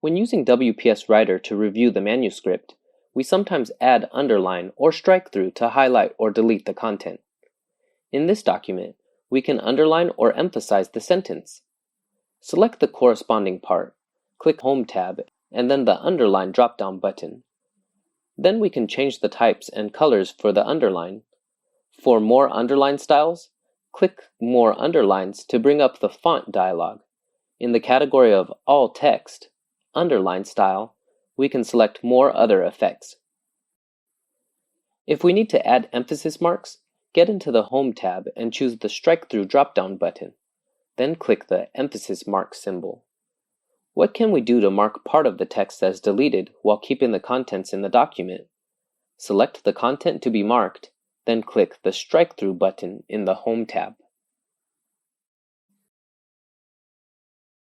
When using WPS Writer to review the manuscript, we sometimes add underline or strike through to highlight or delete the content. In this document, we can underline or emphasize the sentence. Select the corresponding part, click Home tab, and then the Underline drop-down button. Then we can change the types and colors for the underline. For more underline styles, click More Underlines to bring up the Font dialog. In the category of All Text, Underline Style, we can select More Other Effects. If we need to add emphasis marks, get into the Home tab and choose the Strike Through drop-down button. Then click the emphasis mark symbol. What can we do to mark part of the text as deleted while keeping the contents in the document? Select the content to be marked, then click the Strike Through button in the Home tab.